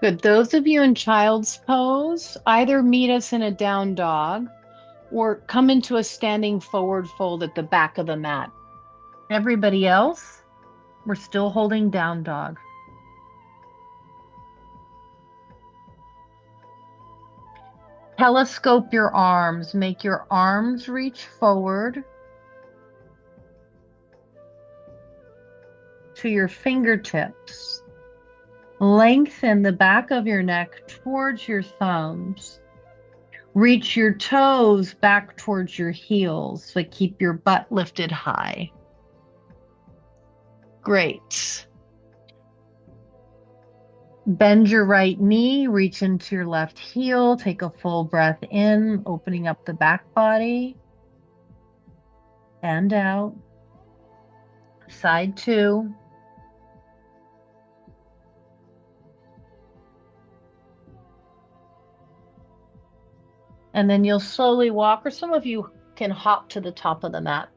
Good. Those of you in child's pose, either meet us in a down dog or come into a standing forward fold at the back of the mat. Everybody else, we're still holding down dog. Telescope your arms. Make your arms reach forward to your fingertips. Lengthen the back of your neck towards your thumbs. Reach your toes back towards your heels, but keep your butt lifted high. Great. Bend your right knee, reach into your left heel, take a full breath in, opening up the back body, and out. Side two. And then you'll slowly walk, or some of you can hop to the top of the mat.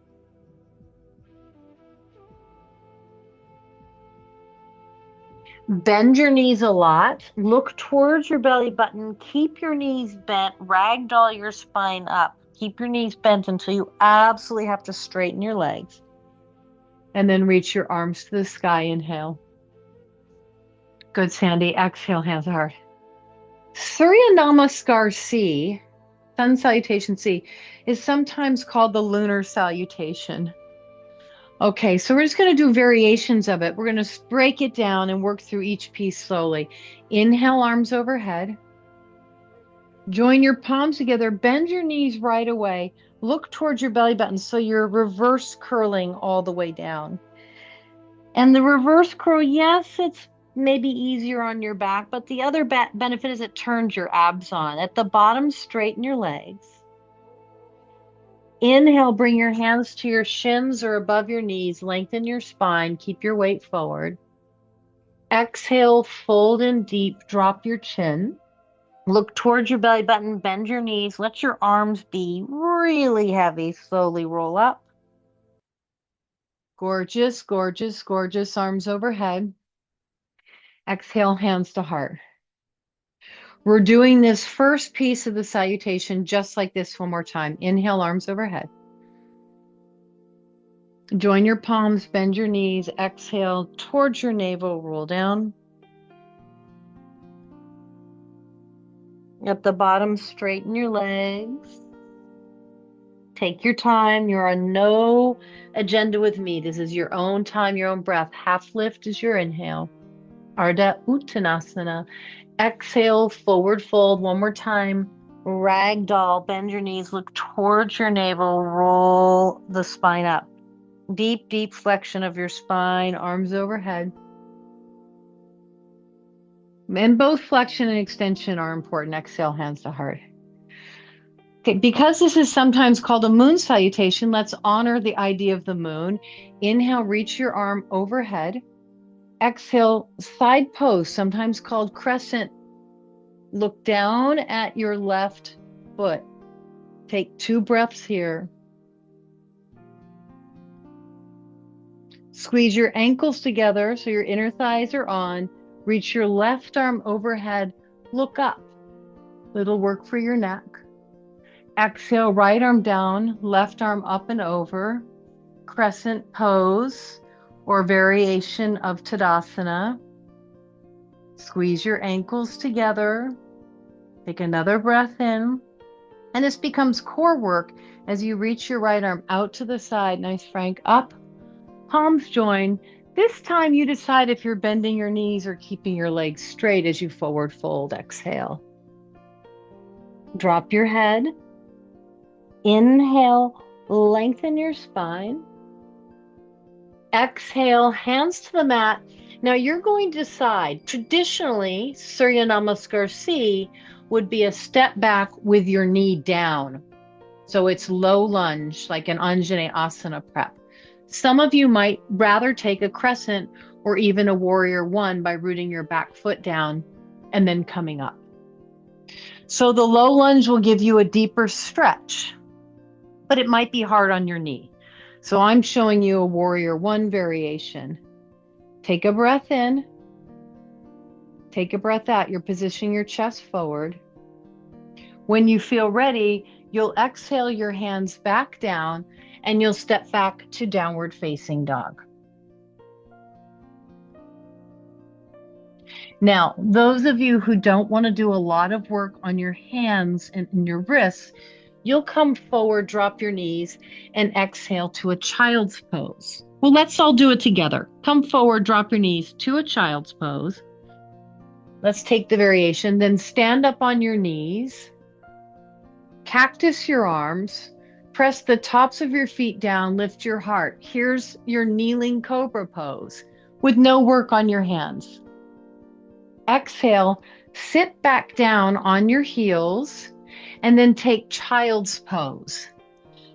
Bend your knees a lot. Look towards your belly button. Keep your knees bent. Ragdoll your spine up. Keep your knees bent until you absolutely have to straighten your legs. And then reach your arms to the sky. Inhale. Good, Sandy. Exhale, hands to heart. Surya Namaskar C, Sun Salutation C, is sometimes called the lunar salutation. Okay, so we're just going to do variations of it. We're going to break it down and work through each piece slowly. Inhale, arms overhead. Join your palms together. Bend your knees right away. Look towards your belly button so you're reverse curling all the way down. And the reverse curl, yes, it's maybe easier on your back, but the other benefit is it turns your abs on. At the bottom, straighten your legs. Inhale, bring your hands to your shins or above your knees. Lengthen your spine. Keep your weight forward. Exhale, fold in deep. Drop your chin. Look towards your belly button. Bend your knees. Let your arms be really heavy. Slowly roll up. Gorgeous, gorgeous, gorgeous. Arms overhead. Exhale, hands to heart. We're doing this first piece of the salutation just like this one more time. Inhale, arms overhead. Join your palms, bend your knees, exhale towards your navel, roll down. At the bottom, straighten your legs. Take your time. You're on no agenda with me. This is your own time, your own breath. Half lift is your inhale. Ardha Uttanasana. Exhale, forward fold. One more time. Ragdoll, bend your knees, look towards your navel, roll the spine up. Deep, deep flexion of your spine, arms overhead. And both flexion and extension are important. Exhale, hands to heart. Okay, because this is sometimes called a moon salutation, let's honor the idea of the moon. Inhale, reach your arm overhead. Exhale, side pose, sometimes called crescent. Look down at your left foot. Take 2 breaths here. Squeeze your ankles together so your inner thighs are on. Reach your left arm overhead. Look up. Little work for your neck. Exhale, right arm down, left arm up and over. Crescent pose or variation of Tadasana. Squeeze your ankles together. Take another breath in. And this becomes core work as you reach your right arm out to the side. Nice, Frank. Up. Palms join. This time you decide if you're bending your knees or keeping your legs straight as you forward fold. Exhale. Drop your head. Inhale, lengthen your spine. Exhale, hands to the mat. Now you're going to decide. Traditionally, Surya Namaskar C would be a step back with your knee down. So it's low lunge, like an Anjane Asana prep. Some of you might rather take a crescent or even a warrior one by rooting your back foot down and then coming up. So the low lunge will give you a deeper stretch, but it might be hard on your knee. So I'm showing you a warrior one variation. Take a breath in. Take a breath out. You're positioning your chest forward. When you feel ready, you'll exhale your hands back down and you'll step back to downward facing dog. Now, those of you who don't want to do a lot of work on your hands and your wrists, you'll come forward, drop your knees, and exhale to a child's pose. Well, let's all do it together. Come forward, drop your knees to a child's pose. Let's take the variation. Then stand up on your knees. Cactus your arms. Press the tops of your feet down. Lift your heart. Here's your kneeling cobra pose with no work on your hands. Exhale, sit back down on your heels, and then take child's pose.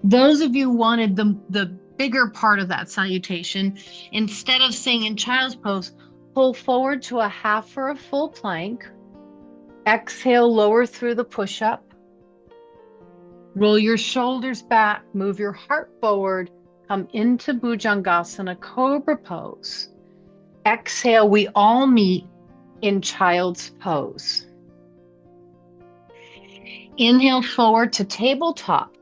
Those of you wanted the bigger part of that salutation, instead of staying in child's pose, pull forward to a half or a full plank. Exhale, lower through the push-up. Roll your shoulders back, move your heart forward, come into Bhujangasana Cobra pose. Exhale, we all meet in child's pose. Inhale forward to tabletop.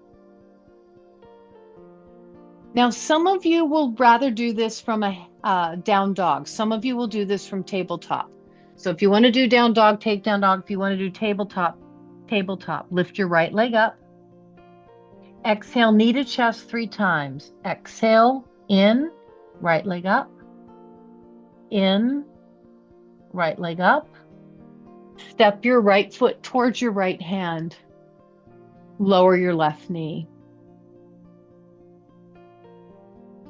Now, some of you will rather do this from a down dog. Some of you will do this from tabletop. So if you want to do down dog, take down dog. If you want to do tabletop, tabletop. Lift your right leg up. Exhale, knee to chest 3 times. Exhale, in, right leg up. In, right leg up. Step your right foot towards your right hand. Lower your left knee.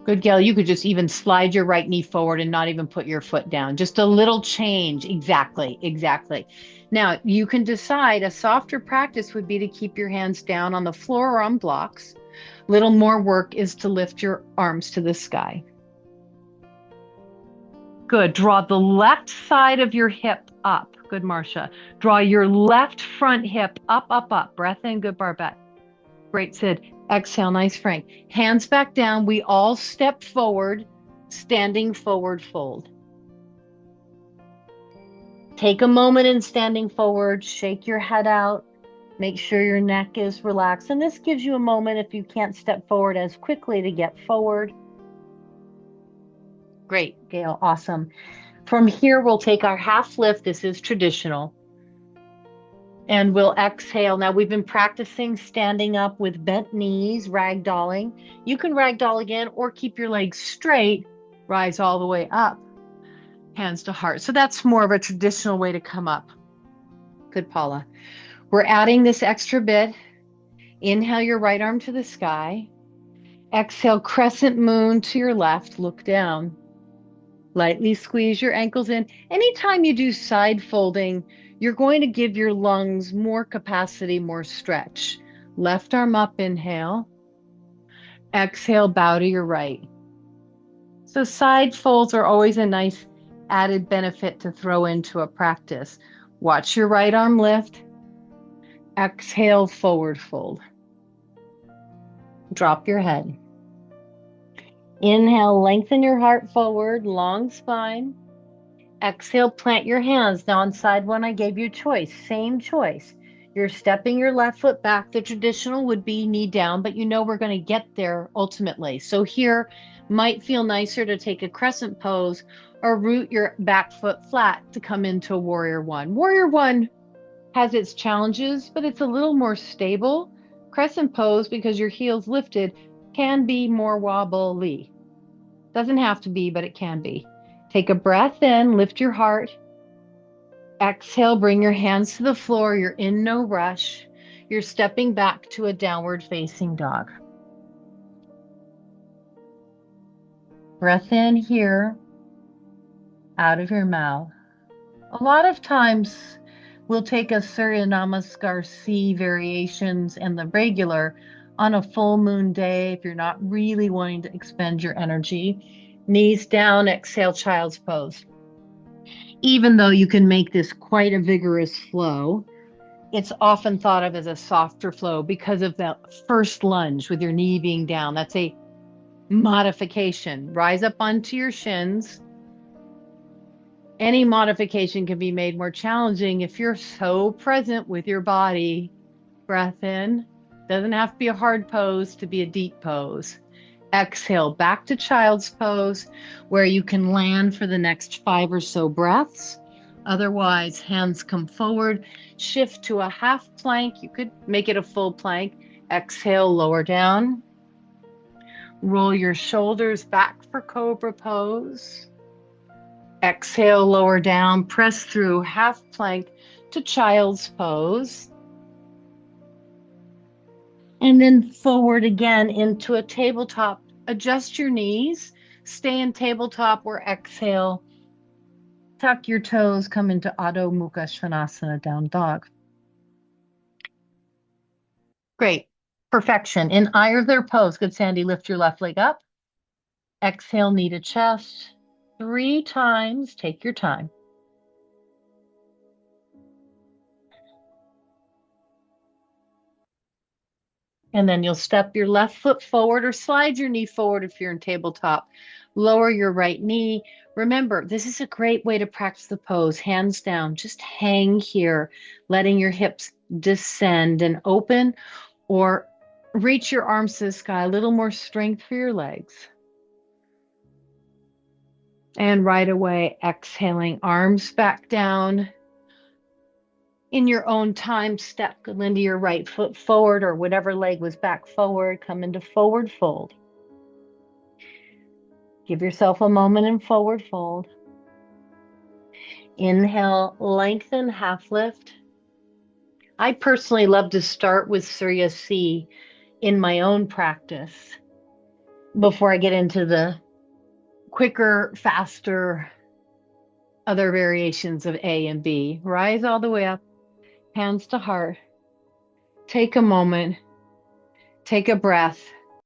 Good, Gail. You could just even slide your right knee forward and not even put your foot down. Just a little change. Exactly, exactly. Now, you can decide a softer practice would be to keep your hands down on the floor or on blocks. Little more work is to lift your arms to the sky. Good. Draw the left side of your hip up. Good, Marcia. Draw your left front hip up, up, up. Breath in. Good, Barbette. Great, Sid. Exhale. Nice, Frank. Hands back down. We all step forward, standing forward fold. Take a moment in standing forward. Shake your head out. Make sure your neck is relaxed. And this gives you a moment if you can't step forward as quickly to get forward. Great, Gail. Awesome. From here, we'll take our half lift. This is traditional. And we'll exhale. Now, we've been practicing standing up with bent knees, ragdolling. You can ragdoll again or keep your legs straight, rise all the way up, hands to heart. So that's more of a traditional way to come up. Good, Paula. We're adding this extra bit. Inhale your right arm to the sky. Exhale, crescent moon to your left. Look down. Lightly squeeze your ankles in. Anytime you do side folding, you're going to give your lungs more capacity, more stretch. Left arm up, inhale. Exhale, bow to your right. So side folds are always a nice added benefit to throw into a practice. Watch your right arm lift. Exhale, forward fold. Drop your head. Inhale, lengthen your heart forward, long spine. Exhale, plant your hands. Now on side one, I gave you a choice, same choice. You're stepping your left foot back. The traditional would be knee down, but you know we're going to get there ultimately. So here might feel nicer to take a crescent pose or root your back foot flat to come into a warrior one. Warrior one has its challenges, but it's a little more stable. Crescent pose, because your heel's lifted, can be more wobbly. Doesn't have to be, but it can be. Take a breath in, lift your heart. Exhale, bring your hands to the floor. You're in no rush. You're stepping back to a downward facing dog. Breath in here, out of your mouth. A lot of times we'll take a Surya Namaskar C variations and the regular on a full moon day if you're not really wanting to expend your energy. Knees down, exhale, child's pose. Even though you can make this quite a vigorous flow, it's often thought of as a softer flow because of that first lunge with your knee being down. That's a modification. Rise up onto your shins. Any modification can be made more challenging if you're so present with your body. Breath in. Doesn't have to be a hard pose to be a deep pose. Exhale back to child's pose where you can land for the next 5 or so breaths. Otherwise, hands come forward, shift to a half plank. You could make it a full plank. Exhale, lower down. Roll your shoulders back for cobra pose. Exhale, lower down, press through half plank to child's pose. And then forward again into a tabletop. Adjust your knees, stay in tabletop or exhale. Tuck your toes, come into Adho Mukha Svanasana, down dog. Great. Perfection. In either pose, good Sandy, lift your left leg up. Exhale, knee to chest. 3 times, take your time. And then you'll step your left foot forward or slide your knee forward if you're in tabletop. Lower your right knee. Remember, this is a great way to practice the pose. Hands down, just hang here, letting your hips descend and open, or reach your arms to the sky, a little more strength for your legs. And right away, exhaling, arms back down. In your own time, step into your right foot forward or whatever leg was back forward. Come into forward fold. Give yourself a moment in forward fold. Inhale, lengthen, half lift. I personally love to start with Surya C in my own practice before I get into the quicker, faster, other variations of A and B. Rise all the way up, hands to heart. Take a moment, take a breath.